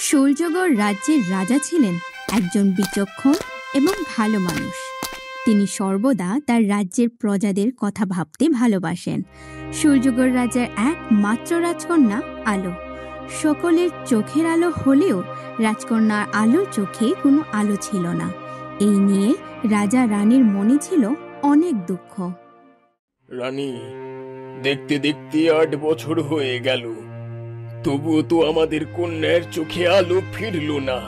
শৌর্যগড় রাজ্যের রাজা ছিলেন একজন বিচক্ষণ এবং ভালো মানুষ। তিনি সর্বদা তার রাজ্যের প্রজাদের কথা ভাবতে ভালোবাসেন। শৌর্যগড় রাজার একমাত্র রাজকন্যা আলো। সকলের চোখের আলো হলেও রাজকন্যার আলোর চোখে কোনো আলো ছিল না। এই নিয়ে রাজা রানীর মনে ছিল অনেক দুঃখ। রানী, দেখতে দেখতে 8 বছর হয়ে গেল, তবুও তো আমাদের কন্যার চোখে আলো ফিরল না।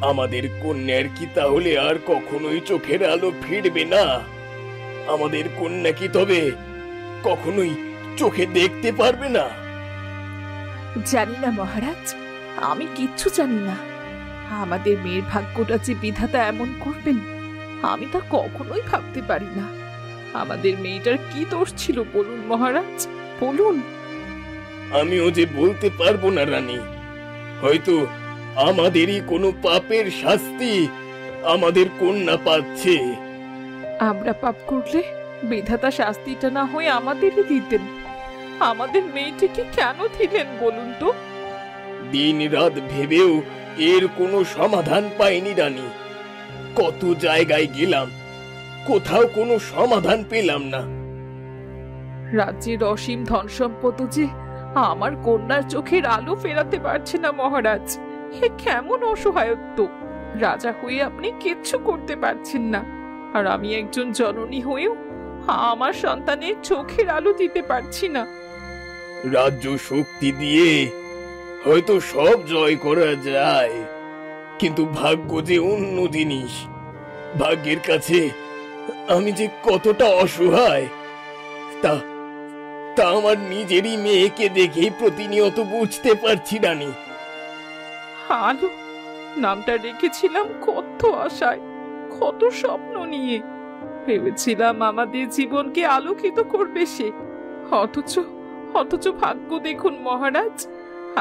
আমাদের কন্যার কি তাহলে আর কখনোই চোখের আলো ফিরবে না? আমাদের কন্যা কি তবে কখনোই চোখে দেখতে পারবে না? জানি না মহারাজ, আমি কিচ্ছু জানি না। আমাদের মেয়ের ভাগ্যটা যে বিধাতা এমন করবেন, আমি তা কখনোই ভাবতে পারি না। আমাদের মেয়েটার কি দোষ ছিল বলুন মহারাজ, বলুন। আমিও যে বলতে পারবো না রানী। হয়তো আমাদেরই কোনো পাপের শাস্তি আমাদের কন্যা পাচ্ছে। আমরা পাপ করলে বিধাতা শাস্তিটা না হয়ে আমাদেরই দিতেন। আমাদের মেয়েটিকে কেন দিলেন বলুন তো? দিন রাত ভেবেও এর কোনো সমাধান পাইনি রানী। কত জায়গায় গেলাম, কোথাও কোনো সমাধান পেলাম না। রাজ্যের অসীম ধন সম্পদ যে আমার কন্যার চোখের আলো ফেরাতে পারছে না মহারাজ। হে কেমন অসহায়ত্ব! রাজা হয়ে আপনি কিচ্ছু করতে পারছেন না, আর আমি একজন জননী হয়েও আমার সন্তানের চোখের আলো দিতে পারছি না। রাজ্য শক্তি দিয়ে হয়তো সব জয় করা যায়, কিন্তু ভাগ্য যে অন্য জিনিস। ভাগ্যের কাছে আমি যে কতটা অসহায় তা তা আমার নিজেরই মেয়েকে দেখেই প্রতিনিয়ত বুঝতে পারছি রানী। আলো নামটা রেখেছিলাম কত আশায়, কত স্বপ্ন নিয়ে। ভেবেছিলাম আমাদের জীবনকে আলোকিত করবে সে। অথচ ভাগ্য দেখুন মহারাজ,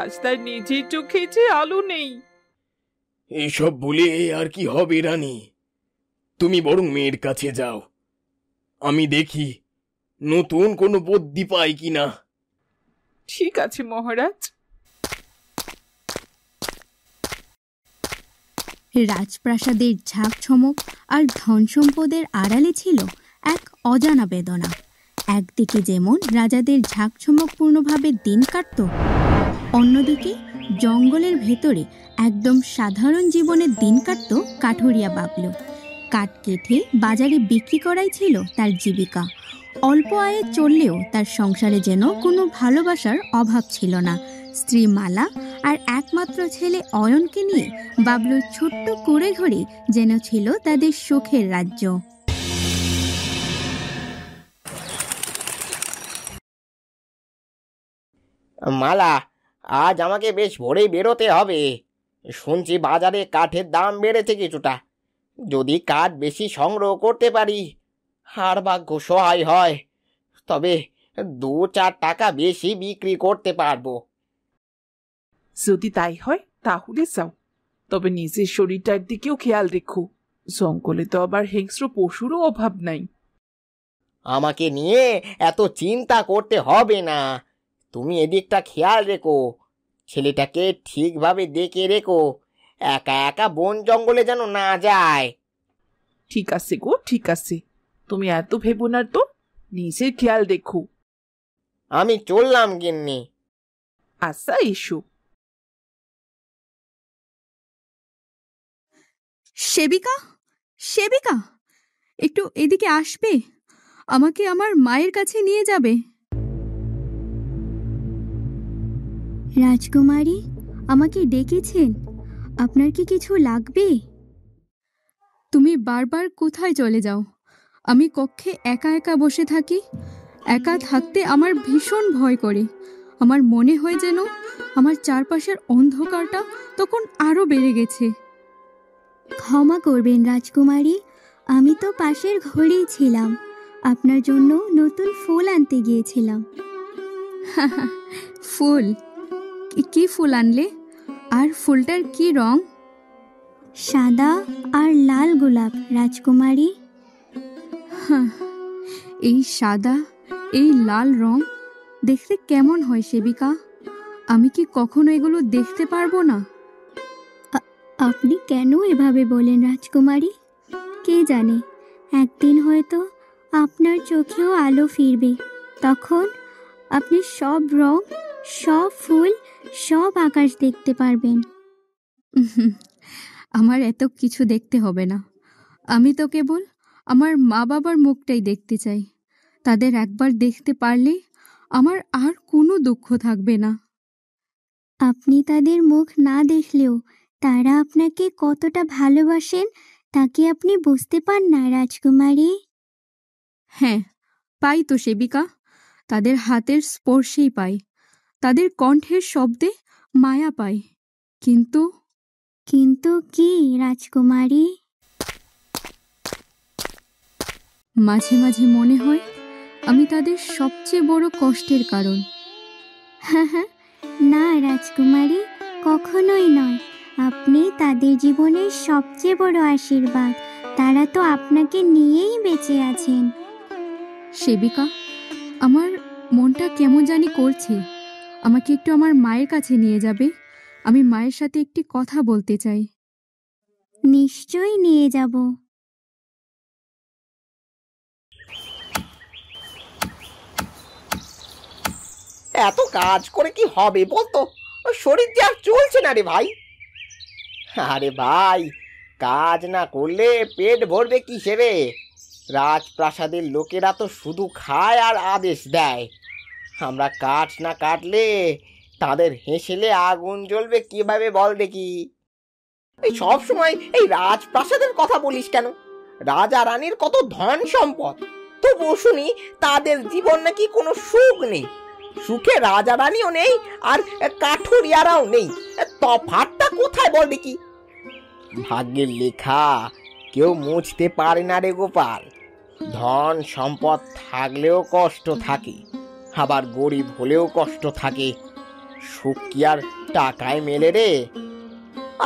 আজ তার নিজের চোখে যে আলো নেই। এইসব বলে আর কি হবে রানী? তুমি বরং মেয়ের কাছে যাও, আমি দেখি নতুন কোনো বুদ্ধি পাই কিনা। ঠিক আছে মহারাজ। রাজপ্রাসাদের ঝাঁকঝমক আর ধন সম্পদের আড়ালে ছিল এক অজানা বেদনা। একদিকে যেমন রাজাদের ঝাঁকঝমকপূর্ণভাবে দিন কাটত, অন্যদিকে জঙ্গলের ভেতরে একদম সাধারণ জীবনের দিন কাটত কাঠুরিয়া বাবলু। কাঠ কেটে বাজারে বিক্রি করাই ছিল তার জীবিকা। অল্প আয়ে চললেও তার সংসারে যেন কোনো ভালোবাসার অভাব ছিল না। স্ত্রী মালা আর একমাত্র ছেলে অয়নকে নিয়ে বাবলুর ছোট্ট কুঁড়ে ঘরে যেন ছিল তাদের সুখের রাজ্য। মালা, আজ আমাকে বেশ ভোরেই বেরোতে হবে। শুনছি বাজারে কাঠের দাম বেড়েছে কিছুটা। যদি কাঠ বেশি সংগ্রহ করতে পারি আর ভাগ্য সহায় হয়, তবে 2-4 টাকা বেশি বিক্রি করতে পারবো। যদি তাই হয় তাহলে যাও, তবে নিজের শরীরটার দিকেও খেয়াল রেখো। জঙ্গলে তো আবার হিংস্র পশুরও অভাব নাই। আমাকে নিয়ে এত চিন্তা করতে হবে না, তুমি এদিকটা খেয়াল রেখো। ছেলেটাকে ঠিকভাবে দেখে রেখো, একা একা বন জঙ্গলে যেন না যায়। ঠিক আছে গো, ঠিক আছে। তুমি এত ভেবো না তো, নিজের খেয়াল রেখো। আমি চললাম গিন্নি। আচ্ছা, এসো। সেবিকা, সেবিকা, একটু এদিকে আসবে? আমাকে আমার মায়ের কাছে নিয়ে যাবে। রাজকুমারী, আমাকে ডেকেছেন? আপনার কি কিছু লাগবে? তুমি বারবার কোথায় চলে যাও? আমি কক্ষে একা একা বসে থাকি। একা থাকতে আমার ভীষণ ভয় করে। আমার মনে হয় যেন আমার চারপাশের অন্ধকারটা তখন আরো বেড়ে গেছে। ক্ষমা করবেন রাজকুমারী, আমি তো পাশের ঘরেই ছিলাম। আপনার জন্য নতুন ফুল আনতে গিয়েছিলাম। ফুল? কি ফুল আনলে? আর ফুলটার কি রং? সাদা আর লাল গোলাপ রাজকুমারী। এই সাদা, এই লাল রং দেখতে কেমন হয় সেবিকা? আমি কি কখনো এগুলো দেখতে পারবো না? আপনি কেন এভাবে বলেন রাজকুমারী? কে জানে, একদিন হয়তো আপনার চোখেও আলো ফিরবে। তখন আপনি সব রং, সব ফুল, সব আকাশ দেখতে পারবেন। আমার এত কিছু দেখতে হবে না। আমি তো কেবল আমার মা বাবার মুখটাই দেখতে চাই। তাদের একবার দেখতে পারলে আমার আর কোনো দুঃখ থাকবে না। আপনি তাদের মুখ না দেখলেও তারা আপনাকে কতটা ভালোবাসেন তা কি আপনি বুঝতে পান না রাজকুমারী? হ্যাঁ, পাই তো সেবিকা। তাদের হাতের স্পর্শেই পাই, তাদের কণ্ঠের শব্দে মায়া পাই। কিন্তু কিন্তু কি রাজকুমারী? মাঝে মাঝে মনে হয় আমি তাদের সবচেয়ে বড় কষ্টের কারণ। না রাজকুমারী, কখনোই নয়। আপনি তাদের জীবনের সবচেয়ে বড় আশীর্বাদ। তারা তো আপনাকে নিয়েই বেঁচে আছেন। সেবিকা, আমার মনটা কেমন জানি করছে। আমাকে একটু আমার মায়ের কাছে নিয়ে যাবে? আমি মায়ের সাথে একটি কথা বলতে চাই। নিশ্চয়ই নিয়ে যাব। এত কাজ করে কি হবে বলতো? শরীর যে আর চলছে না রে ভাই। আরে ভাই, কাজ না করলে পেট ভরবে কিসেরে? রাজপ্রাসাদের লোকেরা তো শুধু খায় আর আদেশ দেয়। আমরা কাঠ না কাটলে তাদের হেসেলে আগুন জ্বলবে কিভাবে বল দেখি? এই সব সময় এই রাজপ্রাসাদের কথা বলিস কেন? রাজা রানীর কত ধন সম্পদ, তবুও শুনি তাদের জীবন নাকি কোনো সুখ নেই। সুখে রাজা রানীও নেই আর কাঠুরিয়ারাও নেই। তফাৎটা কোথায় বল দেখি? ভাগ্যের লেখা কেউ মুছতে পারে না রে গোপাল। ধন সম্পদ থাকলেও কষ্ট থাকে, আবার গরিব হলেও কষ্ট থাকে। সুখ কি আর টাকায় মেলে রে?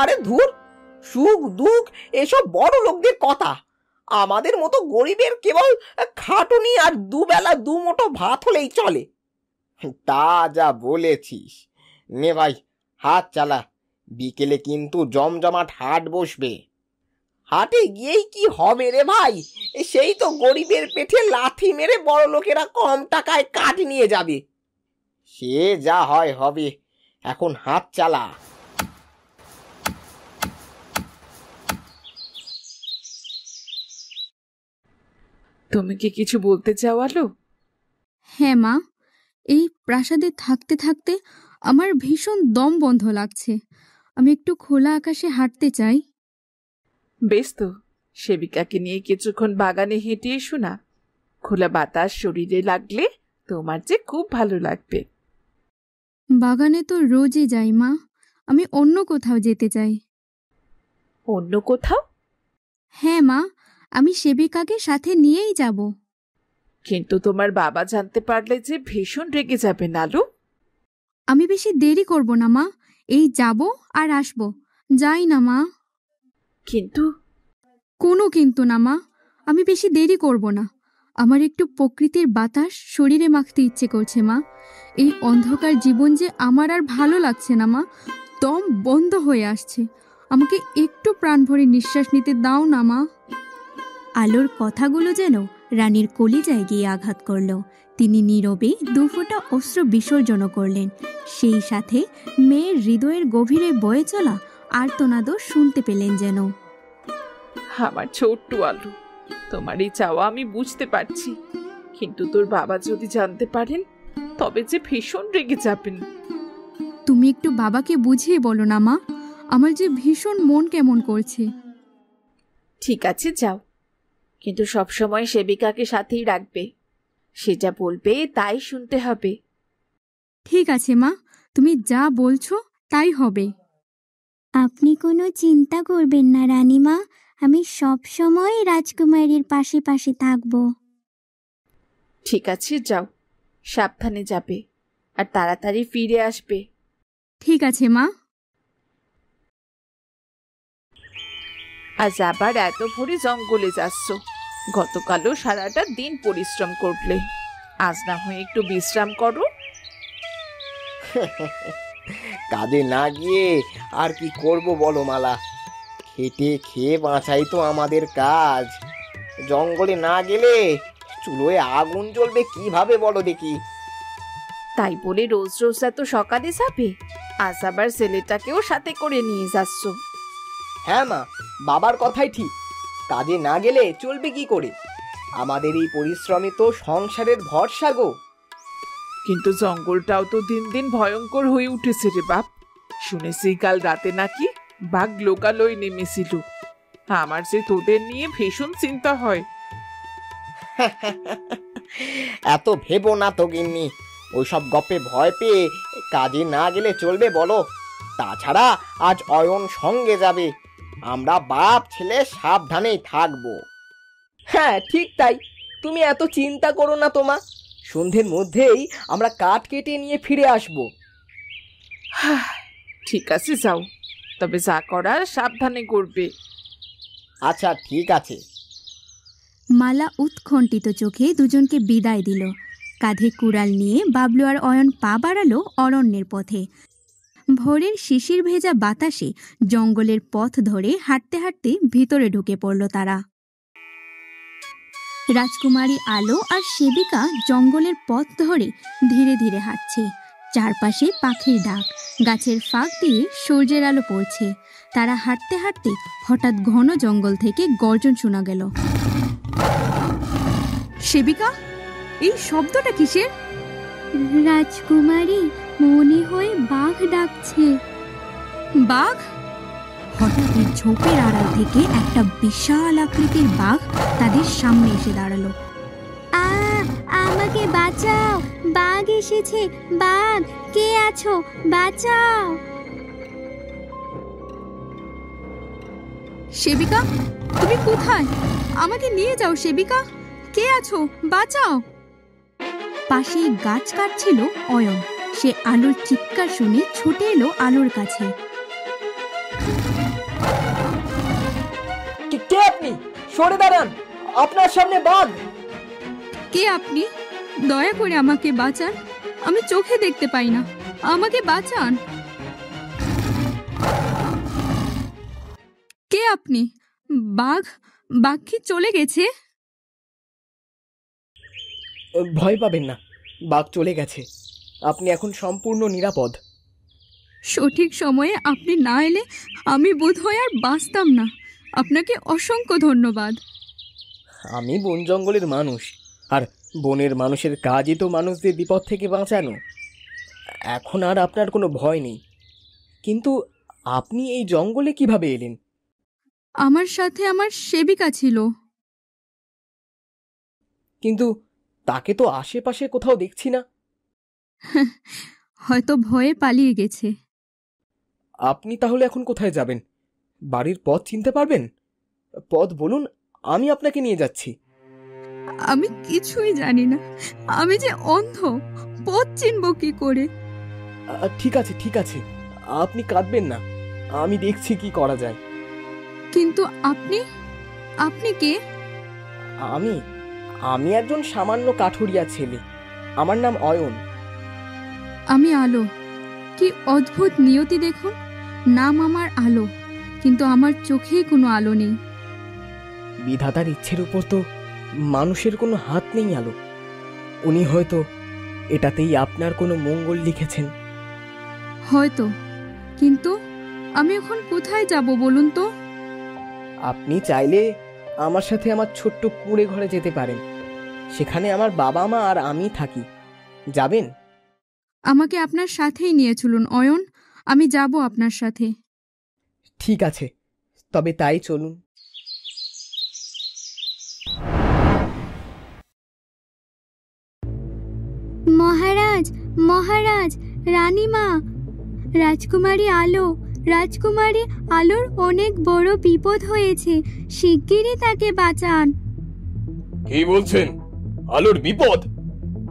আরে ধুর, সুখ দুঃখ এসব বড় লোকদের কথা। আমাদের মতো গরিবের কেবল খাটুনি আর দুবেলা দুমুঠো ভাত হলেই চলে। তা যা বলেছিস। নে ভাই, হাত চালা। বিকেলে কিন্তু জমজমাট হাট বসবে। হাটে গিয়েই কি হবে রে ভাই? সেই তো গরিবের পেটে লাথি মেরে বড় লোকেরা কম টাকায় কাঠ নিয়ে যাবে। সে যা হয় হবে, এখন হাত চালা। তুমি কি কিছু বলতে চাও আলো? হ্যাঁ মা, এই প্রাসাদে থাকতে থাকতে আমার ভীষণ দম বন্ধ লাগছে। আমি একটু খোলা আকাশে হাঁটতে চাই। বেশ তো, সেবিকাকে নিয়ে কিছুক্ষণ বাগানে হেঁটে এসো না। খোলা বাতাস শরীরে লাগলে তোমার যে খুব ভালো লাগবে। বাগানে তো রোজই যাই মা, আমি অন্য কোথাও যেতে চাই। অন্য কোথাও? হ্যাঁ মা, আমি সেবিকাকে সাথে নিয়েই যাব। কিন্তু তোমার বাবা জানতে পারলে যে ভীষণ রেগে যাবে আলো। আমি বেশি দেরি করব না মা, এই যাব আর আসব। যাই না মা। কিন্তু কোনো কিন্তু না মা, আমি বেশি দেরি করব না। আমার একটু প্রকৃতির বাতাস শরীরে মাখতে ইচ্ছে করছে মা। এই অন্ধকার জীবন যে আমার আর ভালো লাগছে না মা, দম বন্ধ হয়ে আসছে। আমাকে একটু প্রাণ ভরে নিঃশ্বাস নিতে দাও না মা। আলোর কথাগুলো যেন রানীর কলিজায় গিয়ে আঘাত করল। তিনি নীরবে দুফোঁটা অশ্রু বিসর্জন করলেন। সেই সাথে মেয়ের হৃদয়ের গভীরে বয়ে চলা আর্তনাদও শুনতে পেলেন যেন। আমার ছোট্ট আলু, তোমার এই চাওয়া আমি বুঝতে পারছি, কিন্তু তোর বাবা যদি জানতে পারেন তবে যে ভীষণ রেগে যাবেন। তুমি একটু বাবাকে বুঝিয়ে বলো না মা, আমার যে ভীষণ মন কেমন করছে। ঠিক আছে যাও, কিন্তু সবসময় সেবিকাকে সাথেই রাখবে। সে যা বলবে তাই শুনতে হবে। ঠিক আছে মা, তুমি যা বলছো তাই হবে। আপনি কোনো চিন্তা করবেন না রানীমা, আমি সব সময় রাজকুমারীর পাশে পাশে থাকব। ঠিক আছে যাও, সাবধানে যাবে আর তাড়াতাড়ি ফিরে আসবে। ঠিক আছে মা। আজ আবার এত ভোরে জঙ্গলে যাচ্ছ? গতকালও সারাটা দিন পরিশ্রম করলে, আজ না হয় একটু বিশ্রাম করো। কাজে না গিয়ে আর কি করব বলো মালা? খেটে খেয়ে বাঁচাই তো আমাদের কাজ। জঙ্গলে না গেলে চুলোয় আগুন জ্বলবে কিভাবে বলো দেখি? তাই বলে রোজ রোজ এত সকালে যাবে? আজ আবার ছেলেটাকেও সাথে করে নিয়ে যাচ্ছ? হ্যাঁ মা, বাবার কথাই ঠিক। কাজে না গেলে চলবে কি করে? আমাদের এই পরিশ্রমে তো সংসারের ভরসা গো। কিন্তু জঙ্গলটাও তো দিন দিন ভয়ঙ্কর হয়ে উঠেছে রে বাপ। শুনেছি কাল রাতে নাকি বাঘ লোকালয়ে নেমেছিল। আমার যে তোদের নিয়ে ভীষণ চিন্তা হয়। এত ভেবো না তো গিন্নি, ওইসব গপ্পে ভয় পেয়ে কাজে না গেলে চলবে বলো? তাছাড়া আজ অয়ন সঙ্গে যাবে, আমরা বাপ ছেলে সাবধানেই থাকবো। হ্যাঁ ঠিক তাই, তুমি এত চিন্তা করো না তোমা। সন্ধ্যের মধ্যেই আমরা কাঠ কেটে নিয়ে ফিরে আসবো। ঠিক আছে যাও, তবে যা করার সাবধানে করবে। আচ্ছা ঠিক আছে। মালা উৎকণ্ঠিত চোখে দুজনকে বিদায় দিল। কাঁধে কুড়াল নিয়ে বাবলু আর অয়ন পা বাড়ালো অরণ্যের পথে। ভোরের শিশির ভেজা বাতাসে জঙ্গলের পথ ধরে হাঁটতে হাঁটতে ভিতরে ঢুকে পড়ল তারা। রাজকুমারী আলো আর সেবিকা জঙ্গলের পথ ধরে ধীরে ধীরে হাঁটছে। চারপাশে পাখির ডাক, গাছের ফাঁক দিয়ে সূর্যের আলো পড়ছে। তারা হাঁটতে হাঁটতে হঠাৎ ঘন জঙ্গল থেকে গর্জন শোনা গেল। সেবিকা, এই শব্দটা কিসের? রাজকুমারী, মনে হয় বাঘ ডাকছে। বাঘ? হঠাৎই ঝোপের আড়াল থেকে একটা বিশাল আকৃতির বাঘ তাদের সামনে এসে দাঁড়ালো। আমাকে বাঁচাও, বাঘ এসেছে, বাঘ, কে আছো, বাঁচাও। সেবিকা, তুমি কোথায়? আমাকে নিয়ে যাও সেবিকা, কে আছো, বাঁচাও। পাশেই গাছ কাটছিল অয়ন। সে আলোর চিৎকার শুনে ছুটে এলো আলোর কাছে। কে আপনি? সরে দাঁড়ান, আপনার সামনে বাঘ। কে আপনি? দয়া করে আমাকে বাঁচান, আমি চোখে দেখতে পাই না, আমাকে বাঁচান। কে আপনি? বাঘ? বাঘ কি চলে গেছে? ভয় পাবেন না, বাঘ চলে গেছে। আপনি এখন সম্পূর্ণ নিরাপদ। সঠিক সময়ে আপনি না এলে আমি বোধহয় আর বাঁচতাম না। আপনাকে অসংখ্য ধন্যবাদ। আমি বন জঙ্গলের মানুষ, আর বনের মানুষের কাজই তো মানুষদের বিপদ থেকে বাঁচানো। এখন আর আপনার কোনো ভয় নেই। কিন্তু আপনি এই জঙ্গলে কিভাবে এলেন? আমার সাথে আমার সেবিকা ছিল। কিন্তু তাকে তো আশেপাশে কোথাও দেখছি না। হয়তো ভয়ে পালিয়ে গেছে। আপনি তাহলে এখন কোথায় যাবেন? বাড়ির পথ চিনতে পারবেন? পথ বলুন, আমি আপনাকে নিয়ে যাচ্ছি। আমি কিছুই জানি না, আমি যে অন্ধ, পথ চিনব কি করে? ঠিক আছে ঠিক আছে, আপনি কাঁদবেন না, আমি দেখছি কি করা যায়। কিন্তু আপনি, আপনি কে? আমি আমি একজন সামান্য কাঠুরিয়া ছেলে। আমার নাম অয়ন। আমি আলো। কি অদ্ভুত নিয়তি দেখুন, নাম আমার আলো, কিন্তু আমার চোখেই কোনো আলো নেই। বিধাতার ইচ্ছের উপর তো মানুষের কোনো হাত নেই আলো। উনি হয়তো এটাতেই আপনার কোনো মঙ্গল লিখেছেন। হয়তো, কিন্তু আমি এখন কোথায় যাব বলুন তো? আপনি চাইলে আমার সাথে আমার ছোট্ট কুঁড়ে ঘরে যেতে পারেন। সেখানে আমার বাবা মা আর আমি থাকি। যাবেন? আমাকে আপনার সাথেই নিয়ে চলুন অয়ন, আমি যাব আপনার সাথে। ঠিক আছে, তবে তাই চলুন। মহারাজ, মহারাজ, রানীমা, রাজকুমারী আলো, রাজকুমারী আলোর অনেক বড় বিপদ হয়েছে, শিগগিরই তাকে বাঁচান। কি বলছেন? আলোর বিপদ?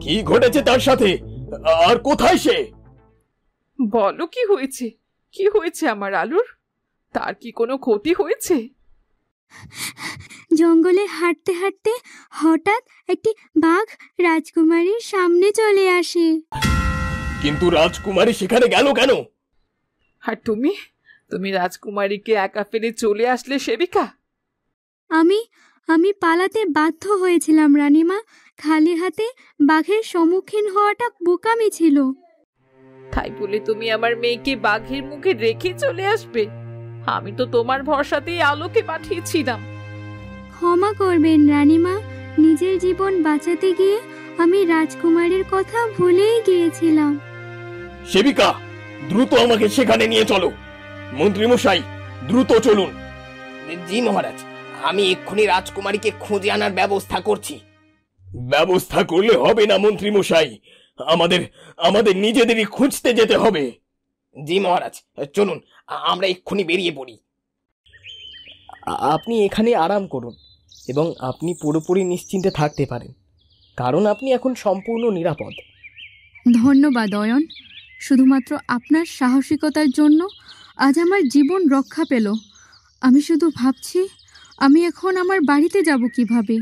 কি ঘটেছে তার সাথে? আর কোথায় সে? বলো কি হয়েছে? কি হয়েছে আমার আলোর? তার কি কোনো ক্ষতি হয়েছে? জঙ্গলে হাঁটতে হাঁটতে হঠাৎ একটি বাঘ রাজকুমারীর সামনে চলে আসে। কিন্তু রাজকুমারী সেখানে গেল কেন? আর তুমি তুমি রাজকুমারীকে একা ফেলে চলে আসলে সেবিকা। আমি আমি পালাতে বাধ্য হয়েছিলাম রানীমা। খালি হাতে বাঘের সম্মুখীন হওয়াটা বোকামি ছিল। তাই বলে তুমি আমার মেয়েকে বাঘের মুখে রেখে চলে আসবে? আমি তো তোমার ভরসাতেই আলোকে পাঠিয়েছিলাম। ক্ষমা করবেন রানীমা, নিজের জীবন বাঁচাতে গিয়ে আমি রাজকুমারীর কথা ভুলেই গিয়েছিলাম। সেবিকা, দ্রুত আমাকে সেখানে নিয়ে চলো। মন্ত্রী মশাই, দ্রুত চলুন। জি মহারাজ, আমি এক্ষুনি রাজকুমারীকে খুঁজে আনার ব্যবস্থা করছি। ব্যবস্থা করলে হবে না মন্ত্রী মশাই, আমাদের আমাদের নিজেদেরই খুঁজতে যেতে হবে। জি মহারাজ, চলুন আমরা এক্ষুনি বেরিয়ে পড়ি। আপনি এখানে আরাম করুন এবং আপনি পুরোপুরি নিশ্চিন্তে থাকতে পারেন, কারণ আপনি এখন সম্পূর্ণ নিরাপদ। ধন্যবাদ অয়ন, শুধুমাত্র আপনার সাহসিকতার জন্য আজ আমার জীবন রক্ষা পেল। আমি শুধু ভাবছি আমি এখন আমার বাড়িতে যাব কিভাবে।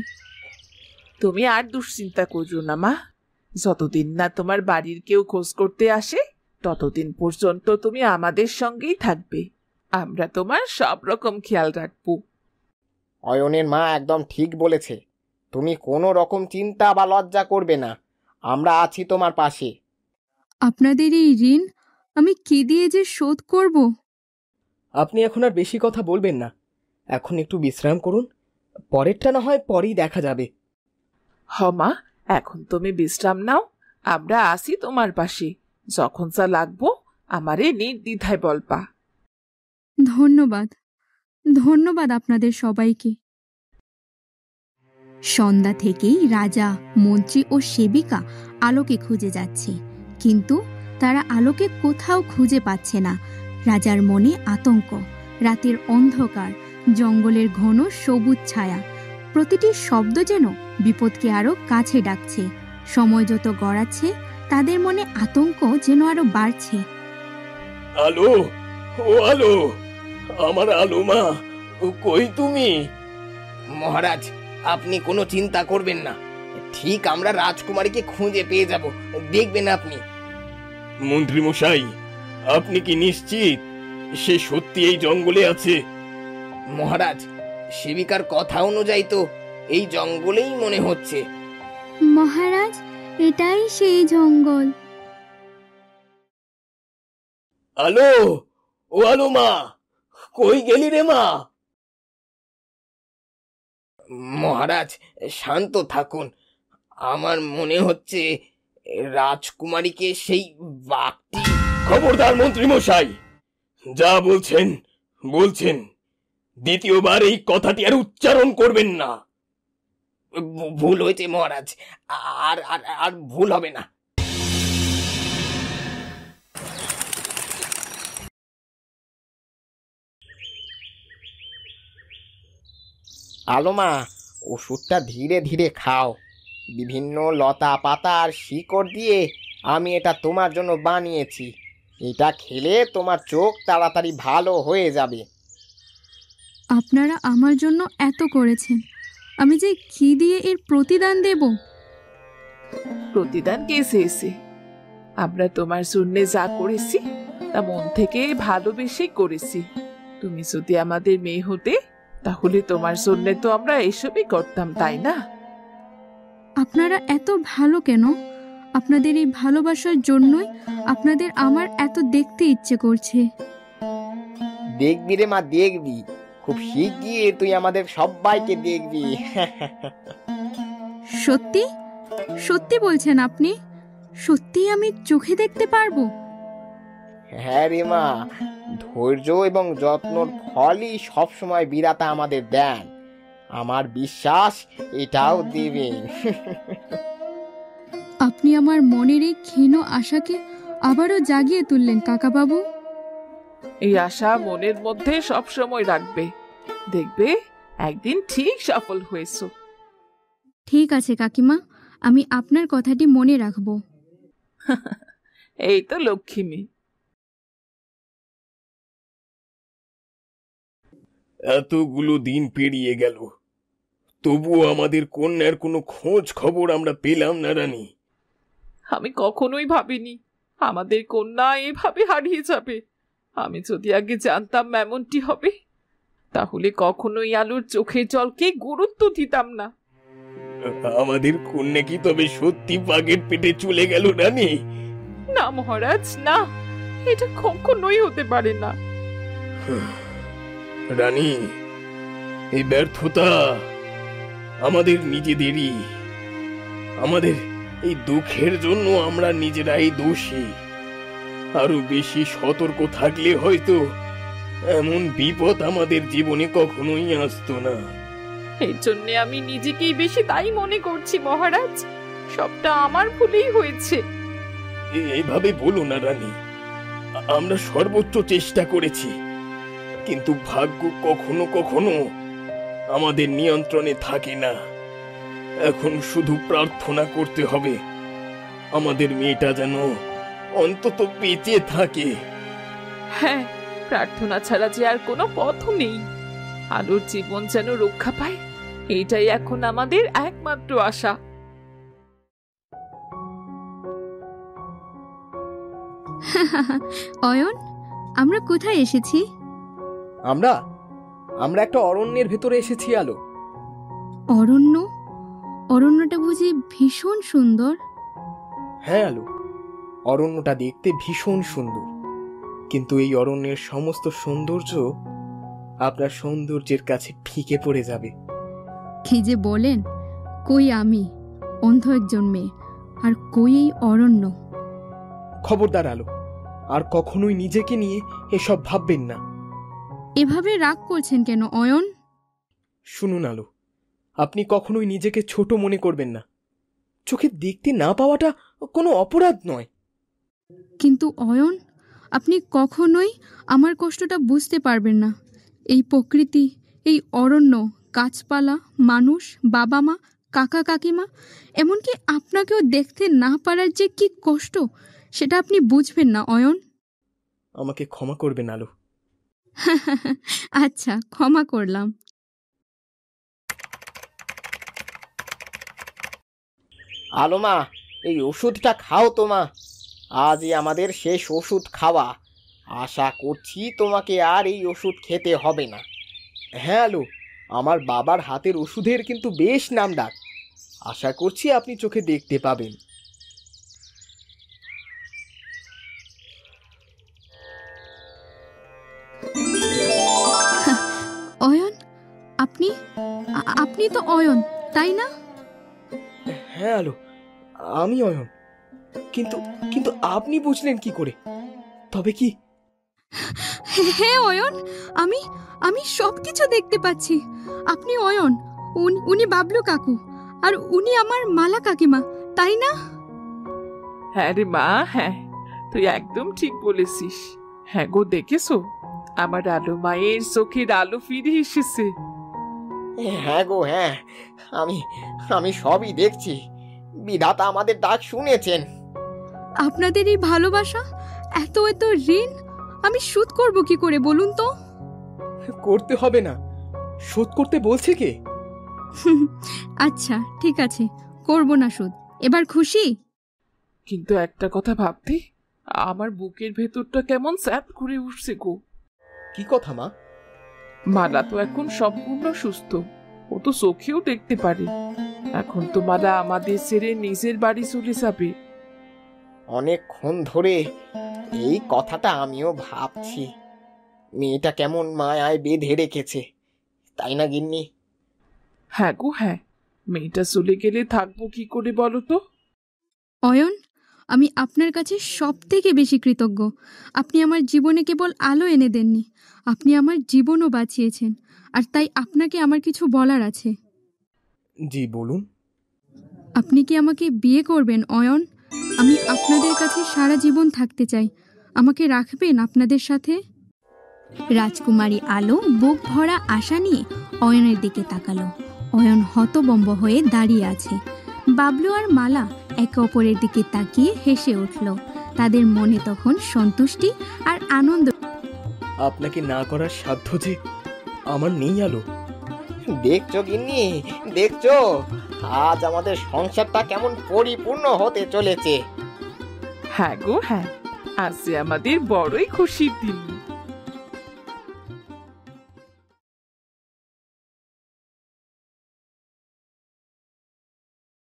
তুমি আর দুশ্চিন্তা করো না মা, যতদিন না তোমার বাড়ির কেউ খোঁজ করতে আসে ততদিন পর্যন্ত তুমি আমাদের সঙ্গেই থাকবে। আমরা তোমার সব রকম খেয়াল রাখবো। অয়নের মা একদম ঠিক বলেছে, তুমি কোনো রকম চিন্তা বা লজ্জা করবে না, আমরা আছি তোমার পাশে। আপনাদের এই ঋণ আমি কি দিয়ে যে শোধ করব? আপনি এখন আর বেশি কথা বলবেন না, এখন একটু বিশ্রাম করুন, পরেরটা না হয় পরেই দেখা যাবে। মা, এখন তুমি বিশ্রাম নাও, আমরা আসি তোমার পাশে। যখন যা লাগবো আমারে নির্দ্বিধায় বলবা। ধন্যবাদ, ধন্যবাদ আপনাদের সবাইকে। সন্ধ্যা থেকেই রাজা, মন্ত্রী ও সেবিকা আলোকে খুঁজে যাচ্ছে, কিন্তু তারা আলোকে কোথাও খুঁজে পাচ্ছে না। রাজার মনে আতঙ্ক, রাতের অন্ধকার, জঙ্গলের ঘন সবুজ ছায়া, প্রতিটি শব্দ যেন বিপদকে আরো কাছে ডাকছে। সময় যত গড়াচ্ছে তাদের মনে আতঙ্ক যেন আরো বাড়ছে। আলো, ও আলো, আমার আলো মা, কই তুমি? মহারাজ, আপনি কোনো চিন্তা করবেন না, ঠিক আমরা রাজকুমারীকে খুঁজে পেয়ে যাব, দেখবেন আপনি। মন্ত্রী মশাই, আপনি কি নিশ্চিত সে সত্যি এই জঙ্গলে আছে? মহারাজ, সেবিকার কথা অনুযায়ী তো এই জঙ্গলেই মনে হচ্ছে। মহারাজ, এটাই সেই জঙ্গল। আলো, ও আলো মা, কই গেলি রে মা? মহারাজ, শান্ত থাকুন, আমার মনে হচ্ছে রাজকুমারীকে সেই বাঘটি। খবরদার মন্ত্রী মশাই, যা বলছেন বলছেন, দ্বিতীয়বার এই কথাটি আর উচ্চারণ করবেন না। ভুল হয়েছে মহারাজ, আর আর আর ভুল হবে না। আলোমা, ওষুধটা ধীরে ধীরে খাও। বিভিন্ন লতা পাতা আর শিকড় দিয়ে আমি এটা তোমার জন্য বানিয়েছি। এটা খেলে তোমার চোখ তাড়াতাড়ি ভালো হয়ে যাবে। আপনারা আমার জন্য এত করেছেন, আমি যে কি দিয়ে এর প্রতিদান দেব? প্রতিদান কেসে এসে আমরা তোমার জন্য যা করেছি তা মন থেকে ভালোবেসে করেছি। তুমি যদি আমাদের মেয়ে হতে তাহলে তোমার জন্য তো আমরা এসবই করতাম, তাই না? আপনারা এত ভালো কেন? আপনাদের এই ভালোবাসার জন্যই আপনাদের আমার এত দেখতে ইচ্ছে করছে। দেখবি রে মা, দেখবি, খুব শিগগির তুই আমাদের সবাইকে দেখবি। সত্যি সত্যি বলছেন আপনি? সত্যি আমি চোখে দেখতে পারবো? হ্যাঁ রে মা, ধৈর্য এবং যত্নর ফলই সবসময় বিধাতা আমাদের দেন। আমার বিশ্বাস এটাও দেবেন। আপনি আমার মনের এই ক্ষীণ আশাকে আবারও জাগিয়ে তুললেন কাকাবাবু। এই আশা মনের মধ্যে সব সময় রাখবে, দেখবে একদিন ঠিক সফল হয়েছো। ঠিক আছে কাকিমা, আমি আপনার কথাটি মনে রাখবো। এই তো লক্ষ্মী। এতগুলো দিন পেরিয়ে গেল, তবুও আমাদের কন্যার কোনো খোঁজ খবর আমরা পেলাম না রানী। আমি কখনোই ভাবিনি আমাদের কন্যা এভাবে হারিয়ে যাবে। আমি যদি আগে জানতাম এমনটি হবে, তাহলে কখনোই আলোর চোখের জলকে গুরুত্ব দিতাম না। আমাদের কন্যা কি তবে সত্যি বাঘের পেটে চলে গেল রানী? না মহারাজ, না, এটা কখনোই হতে পারে না। রানী, এই ব্যর্থতা আমাদের নিজেদেরই। আমাদের এই দুঃখের জন্য আমরা নিজেরাই দোষী। আরো বেশি সতর্ক থাকলে হয়তো এমন বিপদ আমাদের জীবনে কখনোই আসতো না। এর জন্য আমি নিজেকেই বেশি দায়ী মনে করছি মহারাজ। সবটা আমার ভুলেই হয়েছে। এইভাবে বলো না রানী। আমরা সর্বোচ্চ চেষ্টা করেছি, কিন্তু ভাগ্য কখনো কখনো আমাদের নিয়ন্ত্রণে থাকে না। এখন শুধু প্রার্থনা করতে হবে আমাদের মেয়েটা যেন অন্তত বেঁচে থাকে। হ্যাঁ, প্রার্থনা ছাড়া যে আর কোনো পথ নেই। আলোর জীবন যেন রক্ষা পায়, এইটাই এখন আমাদের একমাত্র আশা। অয়ন, আমরা কোথায় এসেছি? আমরা আমরা একটা অরণ্যের ভেতরে এসেছি আলো। অরণ্য? অরণ্যটা বুঝি ভীষণ সুন্দর? হ্যাঁ আলো, অরণ্যটা দেখতে ভীষণ সুন্দর, কিন্তু এই অরণ্যের সমস্ত সৌন্দর্য আপনার সৌন্দর্যের কাছে ফিকে পড়ে যাবে। কি যে বলেন! কই আমি অন্ধ একজন মেয়ে, আর কই এই অরণ্য? খবরদার আলো, আর কখনোই নিজেকে নিয়ে এসব ভাববেন না। এভাবে রাগ করছেন কেন অয়ন? শুনুন আলো, আপনি কখনোই নিজেকে ছোট মনে করবেন না। চোখে দেখতে না পাওয়াটা কোনো অপরাধ নয়। কিন্তু অয়ন, আপনি কখনোই আমার কষ্টটা বুঝতে পারবেন না। এই প্রকৃতি, এই অরণ্য, গাছপালা, মানুষ, বাবা মা, কাকা কাকিমা, এমনকি আপনাকেও দেখতে না পারার যে কি কষ্ট, সেটা আপনি বুঝবেন না অয়ন। আমাকে ক্ষমা করবেন আলো। আচ্ছা, ক্ষমা করলাম। আলো মা, এই ওষুধটা খাও তো মা। আজই আমাদের শেষ ওষুধ খাওয়া। আশা করছি তোমাকে আর এই ওষুধ খেতে হবে না। হ্যাঁ আলো, আমার বাবার হাতের ওষুধের কিন্তু বেশ নাম ডাক। আশা করছি আপনি চোখে দেখতে পাবেন। অয়ন, আপনি আপনি তো অয়ন, তাই না? হ্যাঁ আলো, আমি অয়ন। কিন্তু কিন্তু আপনি বুঝলেন কি করে? তবে কি? হ্যাঁ অয়ন, আমি আমি সবকিছু দেখতে পাচ্ছি। আপনি অয়ন, উনি বাবলু কাকু, আর উনি আমার মালা কাকিমা, তাই না? হ্যাঁ রে মা, হ্যাঁ, তুই একদম ঠিক বলেছিস। হ্যাঁ গো, দেখেছো আমার আলো মায়ের চোখের আলো ফিরে এসেছে। হ্যাঁ গো, হ্যাঁ, আমি আমি সবই দেখছি। বিধাতা আমাদের ডাক শুনেছেন। আপনাদের এই ভালোবাসা, এত এত ঋণ আমি শোধ করব কি করে বলুন তো? করতে হবে না। শোধ করতে বলছে কে? আচ্ছা ঠিক আছে, করব না শোধ। এবার খুশি? কিন্তু একটা কথা ভাবতে আমার বুকের ভেতরটা কেমন স্যাঁত করে উঠছে গো। কি কথা মা? মালা তো এখন সম্পূর্ণ সুস্থ, ও তো চোখেও দেখতে পারে। এখন তো মালা আমাদের ছেড়ে নিজের বাড়ি চলে যাবে। অনেকক্ষণ ধরে এই কথাটা আমিও ভাবছি। মেয়েটা কেমন মায়ায় বেঁধে রেখেছে, তাই না গিন্নি? হ্যাঁ গো, হ্যাঁ, মেয়েটা চলে গেলে থাকবো কি করে বলো তো? অয়ন, আমি আপনার কাছে সব থেকে বেশি কৃতজ্ঞ। আপনি আমার জীবনে কেবল আলো এনে দেননি, আপনি আমার জীবনও বাঁচিয়েছেন। আর তাই আপনাকে আমার কিছু বলার আছে। জি বলুন। আপনি কি আমাকে বিয়ে করবেন অয়ন? আমি আপনাদের কাছে সারা জীবন থাকতে চাই। আমাকে রাখবেন আপনাদের সাথে? রাজকুমারী আলো বুক ভরা আশা নিয়ে অয়নের দিকে তাকালো। অয়ন হতবম্ব হয়ে দাঁড়িয়ে আছে। বাবলু আর মালা একে অপরের দিকে তাকিয়ে হেসে উঠল। তাদের মনে তখন সন্তুষ্টি আর আনন্দ। আপনাকে না করার সাধ্য যে আমার নেই আলো। দেখছো গিন্নি, দেখছো আজ আমাদের সংসারটা কেমন পরিপূর্ণ হতে চলেছে। হ্যাঁ গো, হ্যাঁ, আজ যে আমাদের বড়ই খুশির দিন।